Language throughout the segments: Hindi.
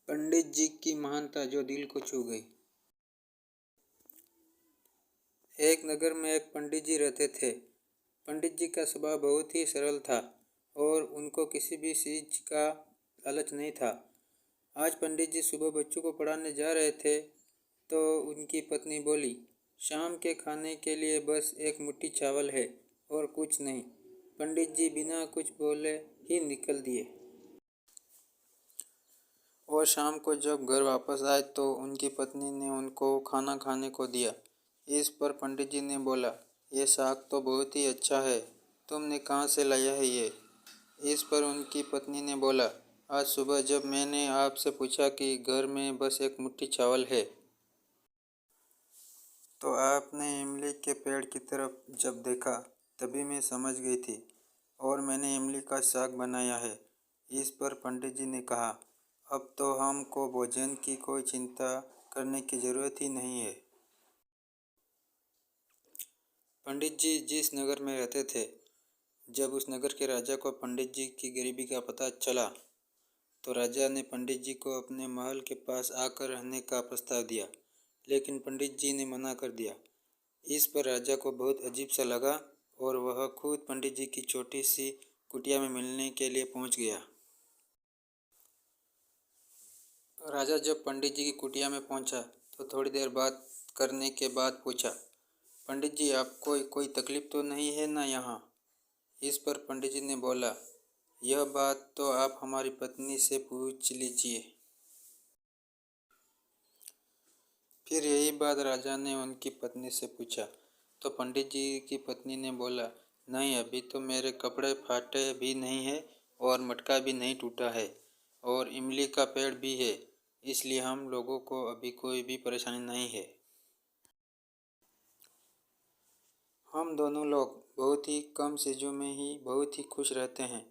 पंडित जी की महानता जो दिल को छू गई। एक नगर में एक पंडित जी रहते थे। पंडित जी का स्वभाव बहुत ही सरल था और उनको किसी भी चीज का लालच नहीं था। आज पंडित जी सुबह बच्चों को पढ़ाने जा रहे थे तो उनकी पत्नी बोली, शाम के खाने के लिए बस एक मुट्ठी चावल है और कुछ नहीं। पंडित जी बिना कुछ बोले ही निकल दिए और शाम को जब घर वापस आए तो उनकी पत्नी ने उनको खाना खाने को दिया। इस पर पंडित जी ने बोला, ये साग तो बहुत ही अच्छा है, तुमने कहाँ से लाया है ये? इस पर उनकी पत्नी ने बोला, आज सुबह जब मैंने आपसे पूछा कि घर में बस एक मुट्ठी चावल है तो आपने इमली के पेड़ की तरफ जब देखा तभी मैं समझ गई थी और मैंने इमली का साग बनाया है। इस पर पंडित जी ने कहा, अब तो हमको भोजन की कोई चिंता करने की ज़रूरत ही नहीं है। पंडित जी जिस नगर में रहते थे, जब उस नगर के राजा को पंडित जी की गरीबी का पता चला तो राजा ने पंडित जी को अपने महल के पास आकर रहने का प्रस्ताव दिया, लेकिन पंडित जी ने मना कर दिया। इस पर राजा को बहुत अजीब सा लगा और वह खुद पंडित जी की छोटी सी कुटिया में मिलने के लिए पहुंच गया। राजा जब पंडित जी की कुटिया में पहुंचा तो थोड़ी देर बात करने के बाद पूछा, पंडित जी आपको कोई तकलीफ तो नहीं है ना यहाँ? इस पर पंडित जी ने बोला, यह बात तो आप हमारी पत्नी से पूछ लीजिए। फिर यही बात राजा ने उनकी पत्नी से पूछा तो पंडित जी की पत्नी ने बोला, नहीं, अभी तो मेरे कपड़े फाटे भी नहीं है और मटका भी नहीं टूटा है और इमली का पेड़ भी है, इसलिए हम लोगों को अभी कोई भी परेशानी नहीं है। हम दोनों लोग बहुत ही कम चीज़ों में ही बहुत ही खुश रहते हैं।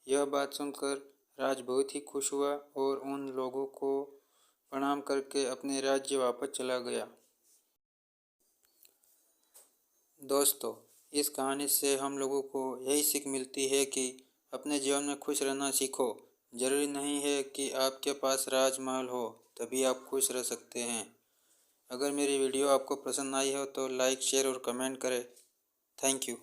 यह बात सुनकर राज बहुत ही खुश हुआ और उन लोगों को प्रणाम करके अपने राज्य वापस चला गया। दोस्तों, इस कहानी से हम लोगों को यही सीख मिलती है कि अपने जीवन में खुश रहना सीखो। ज़रूरी नहीं है कि आपके पास राजमहल हो तभी आप खुश रह सकते हैं। अगर मेरी वीडियो आपको पसंद आई हो तो लाइक, शेयर और कमेंट करें। Thank you.